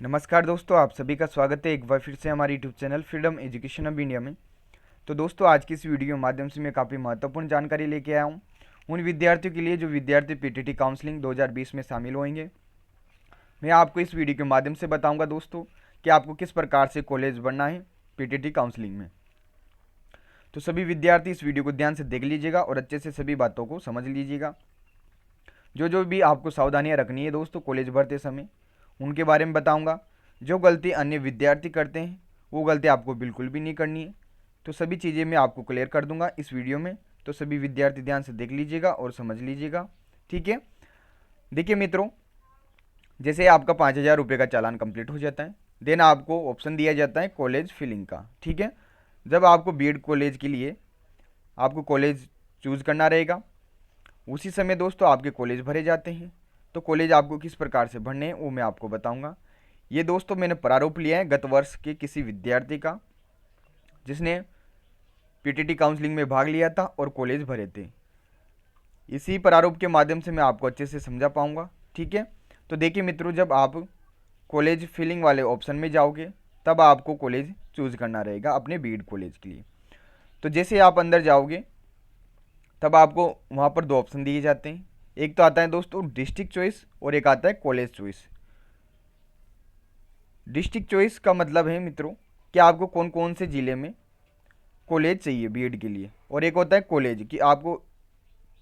नमस्कार दोस्तों, आप सभी का स्वागत है एक बार फिर से हमारे YouTube channel freedom education of India में। तो दोस्तों, आज की इस वीडियो के माध्यम से मैं काफ़ी महत्वपूर्ण जानकारी लेके आया हूँ उन विद्यार्थियों के लिए जो विद्यार्थी पीटीटी काउंसलिंग 2020 में शामिल होंगे। मैं आपको इस वीडियो के माध्यम से बताऊँगा दोस्तों कि आपको किस प्रकार से कॉलेज बनना है पीटीटी काउंसलिंग में। तो सभी विद्यार्थी इस वीडियो को ध्यान से देख लीजिएगा और अच्छे से सभी बातों को समझ लीजिएगा। जो जो भी आपको सावधानियाँ रखनी है दोस्तों कॉलेज भरते समय, उनके बारे में बताऊंगा। जो गलती अन्य विद्यार्थी करते हैं वो गलती आपको बिल्कुल भी नहीं करनी है। तो सभी चीज़ें मैं आपको क्लियर कर दूंगा इस वीडियो में। तो सभी विद्यार्थी ध्यान से देख लीजिएगा और समझ लीजिएगा, ठीक है। देखिए मित्रों, जैसे आपका 5,000 रुपये का चालान कंप्लीट हो जाता है, देन आपको ऑप्शन दिया जाता है कॉलेज फिलिंग का, ठीक है। जब आपको बीएड कॉलेज के लिए आपको कॉलेज चूज़ करना रहेगा, उसी समय दोस्तों आपके कॉलेज भरे जाते हैं। तो कॉलेज आपको किस प्रकार से भरने हैं वो मैं आपको बताऊंगा। ये दोस्तों मैंने प्रारूप लिया है गत वर्ष के किसी विद्यार्थी का जिसने पीटीटी काउंसलिंग में भाग लिया था और कॉलेज भरे थे। इसी प्रारूप के माध्यम से मैं आपको अच्छे से समझा पाऊंगा, ठीक है। तो देखिए मित्रों, जब आप कॉलेज फिलिंग वाले ऑप्शन में जाओगे तब आपको कॉलेज चूज़ करना रहेगा अपने बीएड कॉलेज के लिए। तो जैसे आप अंदर जाओगे तब आपको वहाँ पर दो ऑप्शन दिए जाते हैं। एक तो आता है दोस्तों डिस्ट्रिक्ट चॉइस और एक आता है कॉलेज चॉइस। डिस्ट्रिक्ट चॉइस का मतलब है मित्रों कि आपको कौन कौन से ज़िले में कॉलेज चाहिए बीएड के लिए, और एक होता है कॉलेज कि आपको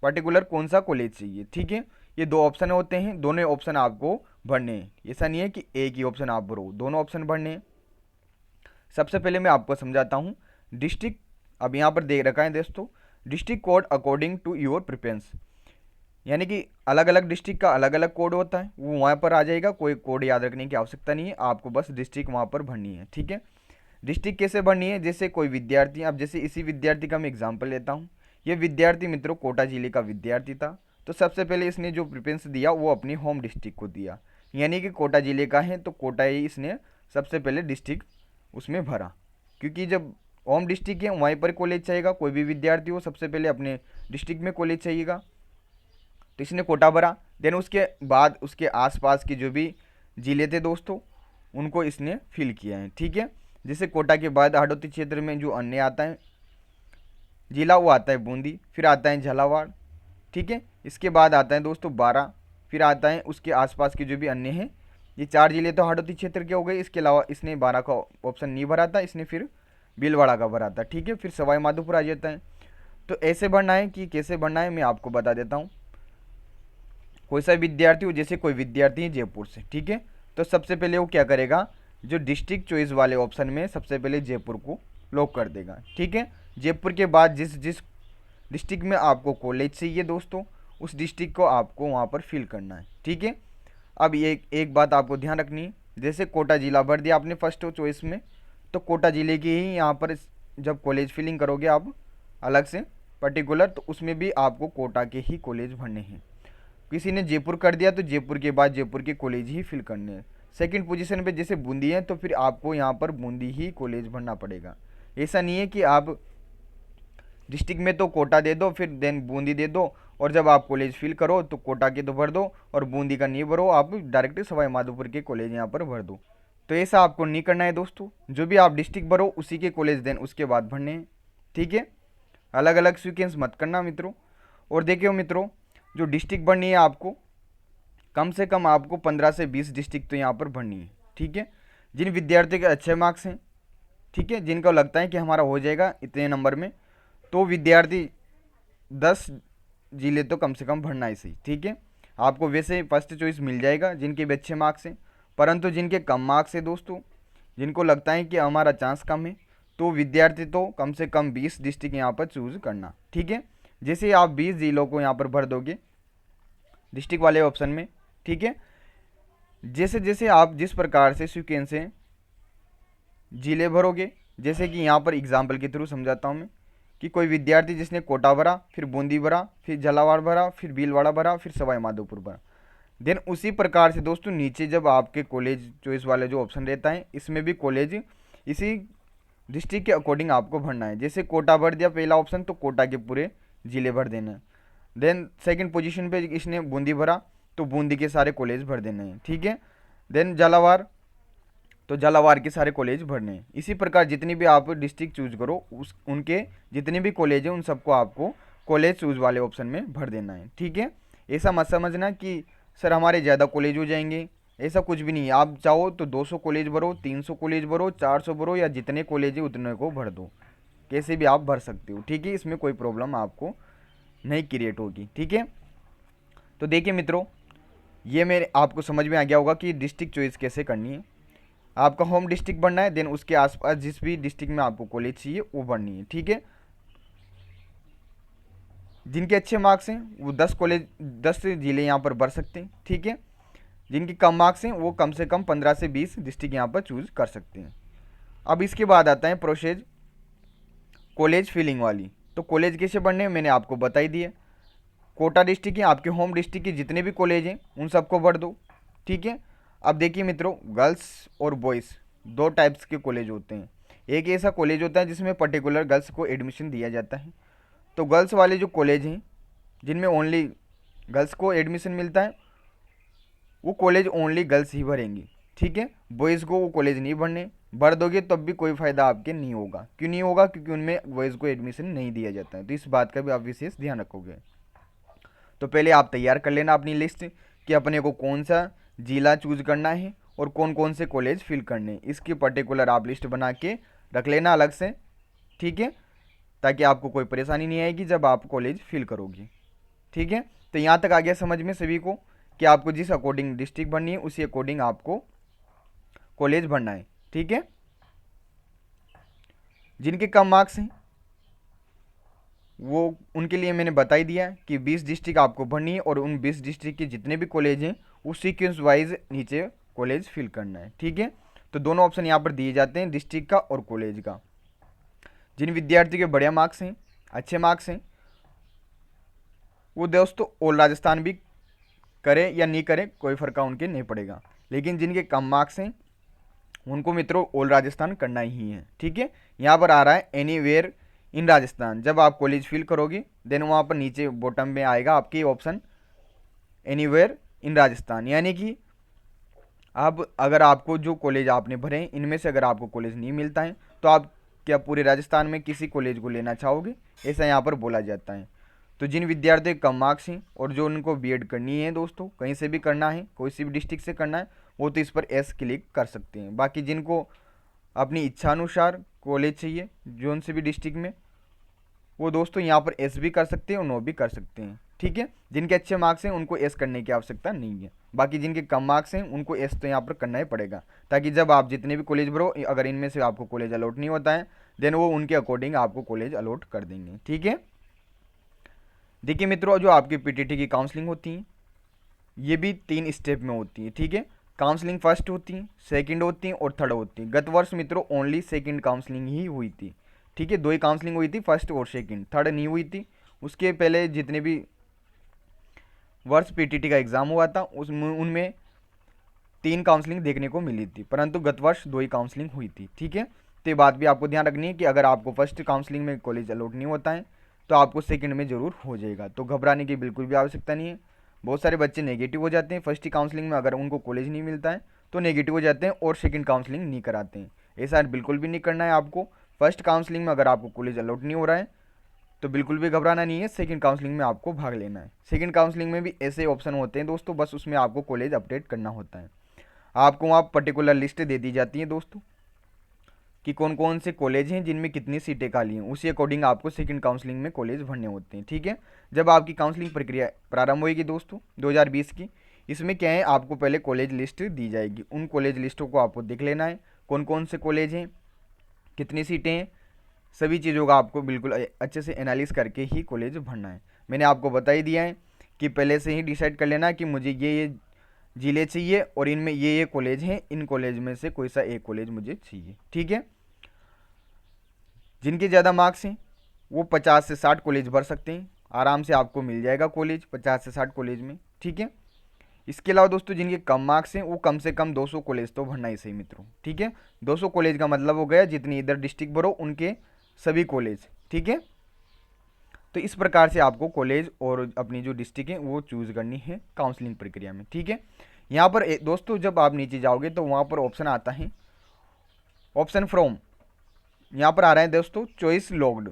पर्टिकुलर कौन सा कॉलेज चाहिए, ठीक है। ये दो ऑप्शन होते हैं, दोनों ऑप्शन आपको भरने हैं। ऐसा नहीं है कि एक ही ऑप्शन आप भरो, दोनों ऑप्शन भरने हैं। सबसे पहले मैं आपको समझाता हूँ डिस्ट्रिक्ट। अब यहाँ पर दे रखा है दोस्तों district code according to your preference, यानी कि अलग अलग डिस्ट्रिक्ट का अलग अलग कोड होता है, वो वहाँ पर आ जाएगा। कोई कोड याद रखने की आवश्यकता नहीं है, आपको बस डिस्ट्रिक्ट वहाँ पर भरनी है, ठीक है। डिस्ट्रिक्ट कैसे भरनी है, जैसे कोई विद्यार्थी, अब जैसे इसी विद्यार्थी का मैं एग्जाम्पल लेता हूँ। ये विद्यार्थी मित्रों कोटा जिले का विद्यार्थी था। तो सबसे पहले इसने जो प्रेफरेंस दिया वो अपनी होम डिस्ट्रिक्ट को दिया, यानी कि कोटा जिले का है तो कोटा ही इसने सबसे पहले डिस्ट्रिक्ट उसमें भरा, क्योंकि जब होम डिस्ट्रिक्ट है वहीं पर कॉलेज चाहिएगा। कोई भी विद्यार्थी हो सबसे पहले अपने डिस्ट्रिक्ट में कॉलेज चाहिएगा, तो इसने कोटा भरा। देन उसके बाद उसके आसपास के जो भी ज़िले थे दोस्तों उनको इसने फिल किया है, ठीक है। जैसे कोटा के बाद हाड़ौती क्षेत्र में जो अन्य आता है जिला वो आता है बूंदी, फिर आता है झालावाड़, ठीक है। इसके बाद आता है दोस्तों बारा, फिर आता है उसके आसपास के जो भी अन्य हैं। ये चार जिले तो हाड़ौती क्षेत्र के हो गए, इसके अलावा इसने बारा का ऑप्शन नहीं भरा था, इसने फिर भीलवाड़ा का भरा था, ठीक है। फिर सवाई माधोपुर आ जाता है। तो ऐसे भरना है कि कैसे भरना है मैं आपको बता देता हूँ। कोई सा विद्यार्थी हो, जैसे कोई विद्यार्थी है जयपुर से, ठीक है। तो सबसे पहले वो क्या करेगा, जो डिस्ट्रिक्ट चॉइस वाले ऑप्शन में सबसे पहले जयपुर को लॉक कर देगा, ठीक है। जयपुर के बाद जिस जिस डिस्ट्रिक्ट में आपको कॉलेज चाहिए दोस्तों उस डिस्ट्रिक्ट को आपको वहाँ पर फिल करना है, ठीक है। अब ये एक बात आपको ध्यान रखनी है, जैसे कोटा जिला भर दिया आपने फर्स्ट चॉइस में, तो कोटा ज़िले की ही यहाँ पर जब कॉलेज फिलिंग करोगे आप अलग से पर्टिकुलर, तो उसमें भी आपको कोटा के ही कॉलेज भरने हैं। किसी ने जयपुर कर दिया तो जयपुर के बाद जयपुर के कॉलेज ही फिल करने हैं। सेकंड पोजीशन पे जैसे बूंदी है तो फिर आपको यहाँ पर बूंदी ही कॉलेज भरना पड़ेगा। ऐसा नहीं है कि आप डिस्ट्रिक्ट में तो कोटा दे दो फिर देन बूंदी दे दो, और जब आप कॉलेज फिल करो तो कोटा के तो भर दो और बूंदी का नहीं भरो, आप डायरेक्ट सवाई माधोपुर के कॉलेज यहाँ पर भर दो। तो ऐसा आपको नहीं करना है दोस्तों। जो भी आप डिस्ट्रिक्ट भरो उसी के कॉलेज देन उसके बाद भरने हैं, ठीक है। अलग अलग सीक्वेंस मत करना मित्रों। और देखियो मित्रों, जो डिस्ट्रिक्ट भरनी है आपको कम से कम आपको 15 से 20 डिस्ट्रिक्ट तो यहाँ पर भरनी है, ठीक है। जिन विद्यार्थियों के अच्छे मार्क्स हैं, ठीक है, जिनको लगता है कि हमारा हो जाएगा इतने नंबर में, तो विद्यार्थी 10 जिले तो कम से कम भरना ही सही, ठीक है। आपको वैसे फर्स्ट चॉइस मिल जाएगा जिनके भी अच्छे मार्क्स हैं, परंतु जिनके कम मार्क्स है दोस्तों, जिनको लगता है कि हमारा चांस कम है, तो विद्यार्थी तो कम से कम 20 डिस्ट्रिक्ट यहाँ पर चूज़ करना, ठीक है। जैसे आप 20 जिलों को यहाँ पर भर दोगे डिस्ट्रिक्ट वाले ऑप्शन में, ठीक है। जैसे जैसे आप जिस प्रकार से सीक्वेंस से जिले भरोगे, जैसे कि यहाँ पर एग्जाम्पल के थ्रू समझाता हूँ मैं, कि कोई विद्यार्थी जिसने कोटा भरा, फिर बूंदी भरा, फिर झालावाड़ भरा, फिर भीलवाड़ा भरा, फिर सवाई माधोपुर भरा, देन उसी प्रकार से दोस्तों नीचे जब आपके कॉलेज चॉइस वाले जो ऑप्शन रहता है इसमें भी कॉलेज इसी डिस्ट्रिक्ट के अकॉर्डिंग आपको भरना है। जैसे कोटा भर दिया पहला ऑप्शन तो कोटा के पूरे ज़िले भर देना है। देन सेकंड पोजीशन पे इसने बूंदी भरा तो बूंदी के सारे कॉलेज भर देने हैं, ठीक है। देन झालावाड़ तो झालावाड़ के सारे कॉलेज भरने हैं। इसी प्रकार जितनी भी आप डिस्ट्रिक्ट चूज करो उस उनके जितने भी कॉलेज हैं उन सबको आपको कॉलेज चूज वाले ऑप्शन में भर देना है। ठीक है, ऐसा मत समझना कि सर हमारे ज़्यादा कॉलेज हो जाएंगे, ऐसा कुछ भी नहीं है। आप चाहो तो 200 कॉलेज भरो, 300 कॉलेज भरो, 400 भरो, या जितने कॉलेज है उतने को भर दो, कैसे भी आप भर सकते हो। ठीक है, इसमें कोई प्रॉब्लम आपको नहीं क्रिएट होगी। ठीक है, तो देखिए मित्रों, ये मेरे आपको समझ में आ गया होगा कि डिस्ट्रिक्ट चॉइस कैसे करनी है। आपका होम डिस्ट्रिक्ट बनना है, देन उसके आसपास जिस भी डिस्ट्रिक्ट में आपको कॉलेज चाहिए वो बननी है। ठीक है, जिनके अच्छे मार्क्स हैं वो 10 जिले यहाँ पर भर सकते हैं। ठीक है, जिनके कम मार्क्स हैं वो कम से कम 15 से 20 डिस्ट्रिक्ट यहाँ पर चूज कर सकते हैं। अब इसके बाद आता है प्रोसेस कॉलेज फिलिंग वाली। तो कॉलेज कैसे बनने हैं मैंने आपको बता ही दिया। कोटा डिस्ट्रिक्ट है, आपके होम डिस्ट्रिक्ट के जितने भी कॉलेज हैं उन सबको भर दो। ठीक है, अब देखिए मित्रों, गर्ल्स और बॉयज़ दो टाइप्स के कॉलेज होते हैं। एक ऐसा कॉलेज होता है जिसमें पर्टिकुलर गर्ल्स को एडमिशन दिया जाता है। तो गर्ल्स वाले जो कॉलेज हैं जिनमें ओनली गर्ल्स को एडमिशन मिलता है वो कॉलेज ओनली गर्ल्स ही भरेंगी। ठीक है, बॉयज़ को वो कॉलेज नहीं भरने, भर दोगे तब भी कोई फ़ायदा आपके नहीं होगा। क्यों नहीं होगा? क्योंकि उनमें बॉयज़ को एडमिशन नहीं दिया जाता है। तो इस बात का भी आप विशेष ध्यान रखोगे। तो पहले आप तैयार कर लेना अपनी लिस्ट कि अपने को कौन सा जिला चूज करना है और कौन कौन से कॉलेज फिल करने हैं। इसकी पर्टिकुलर आप लिस्ट बना के रख लेना अलग से। ठीक है, ताकि आपको कोई परेशानी नहीं आएगी जब आप कॉलेज फिल करोगे। ठीक है, तो यहाँ तक आ गया समझ में सभी को कि आपको जिस अकॉर्डिंग डिस्ट्रिक्ट भरनी है उसी अकॉर्डिंग आपको कॉलेज भरना है। ठीक है, जिनके कम मार्क्स हैं वो उनके लिए मैंने बता ही दिया कि 20 डिस्ट्रिक्ट आपको भरनी है और उन 20 डिस्ट्रिक्ट के जितने भी कॉलेज हैं उस सीक्वेंस वाइज नीचे कॉलेज फिल करना है। ठीक है, तो दोनों ऑप्शन यहाँ पर दिए जाते हैं, डिस्ट्रिक्ट का और कॉलेज का। जिन विद्यार्थी के बढ़िया मार्क्स हैं, अच्छे मार्क्स हैं, वो दोस्तों ऑल राजस्थान भी करें या नहीं करें कोई फर्क उनके नहीं पड़ेगा। लेकिन जिनके कम मार्क्स हैं उनको मित्रों ऑल राजस्थान करना ही है। ठीक है, यहाँ पर आ रहा है एनीवेयर इन राजस्थान। जब आप कॉलेज फिल करोगे देन वहाँ पर नीचे बॉटम में आएगा आपकी ऑप्शन एनीवेयर इन राजस्थान, यानी कि अब अगर आपको जो कॉलेज आपने भरे इनमें से अगर आपको कॉलेज नहीं मिलता है तो आप क्या पूरे राजस्थान में किसी कॉलेज को लेना चाहोगे, ऐसा यहाँ पर बोला जाता है। तो जिन विद्यार्थी कम मार्क्स हैं और जो उनको बीएड करनी है दोस्तों, कहीं से भी करना है, कोई सी भी डिस्ट्रिक्ट से करना है, वो तो इस पर एस क्लिक कर सकते हैं। बाकी जिनको अपनी इच्छा अनुसार कॉलेज चाहिए जोन से भी डिस्ट्रिक्ट में, वो दोस्तों यहाँ पर एस भी कर सकते हैं और नो भी कर सकते हैं। ठीक है, जिनके अच्छे मार्क्स हैं उनको एस करने की आवश्यकता नहीं है। बाकी जिनके कम मार्क्स हैं उनको एस तो यहाँ पर करना ही पड़ेगा, ताकि जब आप जितने भी कॉलेज भरो अगर इनमें से आपको कॉलेज अलॉट नहीं होता है देन वो उनके अकॉर्डिंग आपको कॉलेज अलॉट कर देंगे। ठीक है, देखिए मित्रों, जो आपकी पीटीटी की काउंसलिंग होती है ये भी 3 स्टेप में होती है। ठीक है, काउंसलिंग फर्स्ट होती है, सेकंड होती है और थर्ड होती है। गत वर्ष मित्रों ओनली सेकंड काउंसलिंग ही हुई थी। ठीक है, 2 ही काउंसलिंग हुई थी, फर्स्ट और सेकंड, थर्ड नहीं हुई थी। उसके पहले जितने भी वर्ष पीटीटी का एग्ज़ाम हुआ था उसमें उनमें 3 काउंसलिंग देखने को मिली थी, परंतु गत वर्ष 2 ही काउंसलिंग हुई थी। ठीक है, तो ये बात भी आपको ध्यान रखनी है कि अगर आपको फर्स्ट काउंसलिंग में कॉलेज अलॉट नहीं होता है तो आपको सेकंड में ज़रूर हो जाएगा। तो घबराने की बिल्कुल भी आवश्यकता नहीं है। बहुत सारे बच्चे नेगेटिव हो जाते हैं फर्स्ट काउंसलिंग में, अगर उनको कॉलेज नहीं मिलता है तो नेगेटिव हो जाते हैं और सेकंड काउंसलिंग नहीं कराते हैं। ऐसा बिल्कुल भी नहीं करना है आपको। फर्स्ट काउंसलिंग में अगर आपको कॉलेज अलॉट नहीं हो रहा है तो बिल्कुल भी घबराना नहीं है, सेकंड काउंसलिंग में आपको भाग लेना है। सेकंड काउंसलिंग में भी ऐसे ऑप्शन होते हैं दोस्तों, बस उसमें आपको कॉलेज अपडेट करना होता है। आपको वहाँ पर्टिकुलर लिस्ट दे दी जाती है दोस्तों कि कौन कौन से कॉलेज हैं जिनमें कितनी सीटें खाली हैं, उसी अकॉर्डिंग आपको सेकंड काउंसलिंग में कॉलेज भरने होते हैं। ठीक है, जब आपकी काउंसलिंग प्रक्रिया प्रारंभ होगी दोस्तों 2020 की, इसमें क्या है आपको पहले कॉलेज लिस्ट दी जाएगी। उन कॉलेज लिस्टों को आपको देख लेना है, कौन कौन से कॉलेज हैं, कितनी सीटें हैं, सभी चीज़ों का आपको बिल्कुल अच्छे से एनालिस करके ही कॉलेज भरना है। मैंने आपको बता ही दिया है कि पहले से ही डिसाइड कर लेना कि मुझे ये जिले चाहिए और इनमें ये कॉलेज हैं, इन कॉलेज में से कोई सा एक कॉलेज मुझे चाहिए। ठीक है, जिनके ज़्यादा मार्क्स हैं वो 50 से 60 कॉलेज भर सकते हैं, आराम से आपको मिल जाएगा कॉलेज 50 से 60 कॉलेज में। ठीक है, इसके अलावा दोस्तों जिनके कम मार्क्स हैं वो कम से कम 200 कॉलेज तो भरना ही सही मित्रों। ठीक है, 200 कॉलेज का मतलब हो गया जितनी इधर डिस्ट्रिक्ट भरो उनके सभी कॉलेज। ठीक है, तो इस प्रकार से आपको कॉलेज और अपनी जो डिस्ट्रिक्ट है वो चूज़ करनी है काउंसलिंग प्रक्रिया में। ठीक है, यहाँ पर दोस्तों जब आप नीचे जाओगे तो वहाँ पर ऑप्शन आता है ऑप्शन फ्रॉम, यहाँ पर आ रहा है दोस्तों चॉइस लॉक्ड,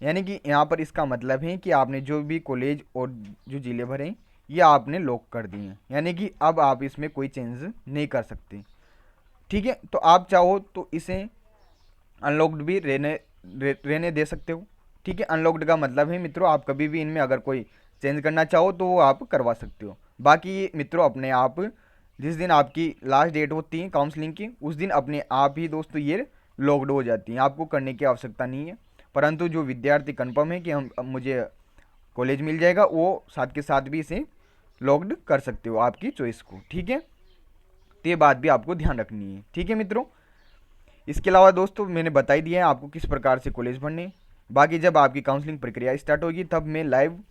यानी कि यहाँ पर इसका मतलब है कि आपने जो भी कॉलेज और जो जिले भरे ये आपने लॉक कर दिए हैं, यानी कि अब आप इसमें कोई चेंज नहीं कर सकते। ठीक है, तो आप चाहो तो इसे अनलॉक्ड भी रहने दे सकते हो। ठीक है, अनलॉक्ड का मतलब है मित्रों आप कभी भी इनमें अगर कोई चेंज करना चाहो तो वो आप करवा सकते हो। बाकी ये मित्रों अपने आप जिस दिन आपकी लास्ट डेट होती है काउंसलिंग की उस दिन अपने आप ही दोस्तों ये लॉक्ड हो जाती हैं, आपको करने की आवश्यकता नहीं है। परंतु जो विद्यार्थी कन्फर्म है कि हम अब मुझे कॉलेज मिल जाएगा वो साथ के साथ भी इसे लॉक्ड कर सकते हो आपकी चॉइस को। ठीक है, तो ये बात भी आपको ध्यान रखनी है। ठीक है मित्रों, इसके अलावा दोस्तों मैंने बता ही दिया है आपको किस प्रकार से कॉलेज भरने। बाकी जब आपकी काउंसलिंग प्रक्रिया स्टार्ट होगी तब मैं लाइव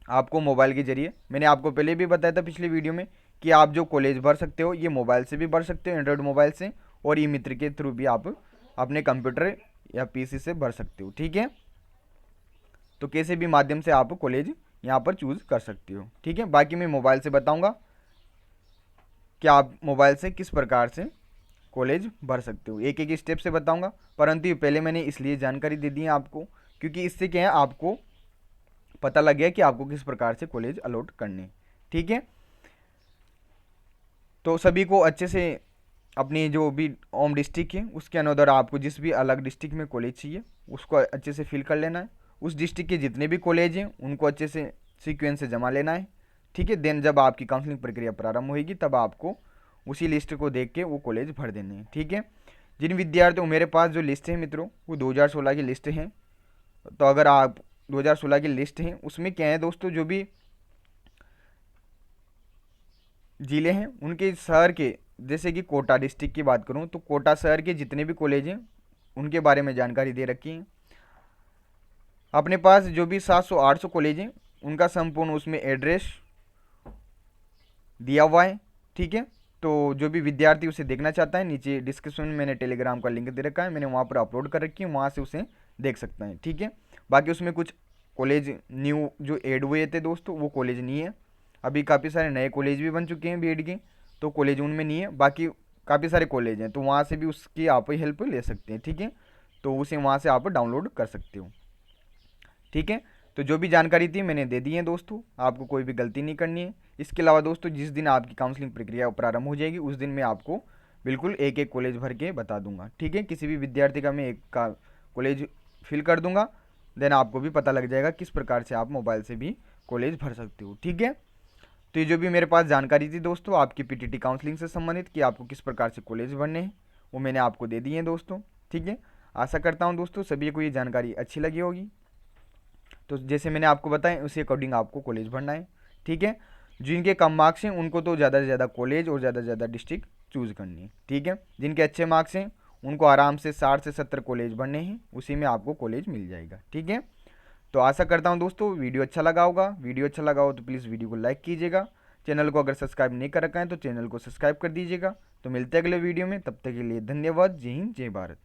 आपको मोबाइल के जरिए, मैंने आपको पहले भी बताया था पिछले वीडियो में कि आप जो कॉलेज भर सकते हो ये मोबाइल से भी भर सकते हो, एंड्रॉयड मोबाइल से, और ई मित्र के थ्रू भी आप अपने कंप्यूटर या पीसी से भर सकते हो। ठीक है, तो किसी भी माध्यम से आप कॉलेज यहाँ पर चूज कर सकते हो। ठीक है, बाकी मैं मोबाइल से बताऊँगा कि आप मोबाइल से किस प्रकार से कॉलेज भर सकते हो, एक एक स्टेप से बताऊंगा। परंतु ये पहले मैंने इसलिए जानकारी दे दी है आपको क्योंकि इससे क्या है आपको पता लग गया कि आपको किस प्रकार से कॉलेज अलॉट करने। ठीक है, तो सभी को अच्छे से अपनी जो भी होम डिस्ट्रिक्ट है उसके अनुसार आपको जिस भी अलग डिस्ट्रिक्ट में कॉलेज चाहिए उसको अच्छे से फिल कर लेना है। उस डिस्ट्रिक्ट के जितने भी कॉलेज हैं उनको अच्छे से सीक्वेंस से जमा लेना है। ठीक है, देन जब आपकी काउंसलिंग प्रक्रिया प्रारंभ होगी तब आपको उसी लिस्ट को देख के वो कॉलेज भर देने हैं। ठीक है, जिन विद्यार्थियों मेरे पास जो लिस्ट है मित्रों वो 2016 की लिस्ट है, तो अगर आप 2016 की लिस्ट है उसमें क्या है दोस्तों जो भी जिले हैं उनके शहर के, जैसे कि कोटा डिस्ट्रिक्ट की बात करूं तो कोटा शहर के जितने भी कॉलेज हैं उनके बारे में जानकारी दे रखी है। अपने पास जो भी 700-800 कॉलेज हैं उनका संपूर्ण उसमें एड्रेस दिया हुआ है। ठीक है, तो जो भी विद्यार्थी उसे देखना चाहता है नीचे डिस्क्रिप्शन में मैंने टेलीग्राम का लिंक दे रखा है, मैंने वहाँ पर अपलोड कर रखी है, वहाँ से उसे देख सकता है। ठीक है, बाकी उसमें कुछ कॉलेज न्यू जो ऐड हुए थे दोस्तों वो कॉलेज नहीं है, अभी काफ़ी सारे नए कॉलेज भी बन चुके हैं बीएड के, तो कॉलेज उनमें नहीं है। बाकी काफ़ी सारे कॉलेज हैं तो वहाँ से भी उसकी आप हेल्प ले सकते हैं। ठीक है, तो उसे वहाँ से आप डाउनलोड कर सकते हो। ठीक है, तो जो भी जानकारी थी मैंने दे दी है दोस्तों, आपको कोई भी गलती नहीं करनी है। इसके अलावा दोस्तों जिस दिन आपकी काउंसलिंग प्रक्रिया प्रारंभ हो जाएगी उस दिन मैं आपको बिल्कुल एक एक कॉलेज भर के बता दूंगा। ठीक है, किसी भी विद्यार्थी का मैं एक का कॉलेज फिल कर दूंगा, देन आपको भी पता लग जाएगा किस प्रकार से आप मोबाइल से भी कॉलेज भर सकते हो। ठीक है, तो ये जो भी मेरे पास जानकारी थी दोस्तों आपकी पीटीटी काउंसलिंग से संबंधित कि आपको किस प्रकार से कॉलेज भरने हैं वो मैंने आपको दे दी है दोस्तों। ठीक है, आशा करता हूँ दोस्तों सभी को ये जानकारी अच्छी लगी होगी। तो जैसे मैंने आपको बताया उसी अकॉर्डिंग आपको कॉलेज भरना है। ठीक है, जिनके कम मार्क्स हैं उनको तो ज़्यादा से ज़्यादा कॉलेज और ज़्यादा से ज़्यादा डिस्ट्रिक्ट चूज़ करनी है। ठीक है, जिनके अच्छे मार्क्स हैं उनको आराम से 60 से 70 कॉलेज भरने हैं, उसी में आपको कॉलेज मिल जाएगा। ठीक है, तो आशा करता हूँ दोस्तों वीडियो अच्छा लगा होगा। वीडियो अच्छा लगा हो तो प्लीज़ वीडियो को लाइक कीजिएगा, चैनल को अगर सब्सक्राइब नहीं कर रखा है तो चैनल को सब्सक्राइब कर दीजिएगा। तो मिलते हैं अगले वीडियो में, तब तक के लिए धन्यवाद। जय हिंद, जय भारत।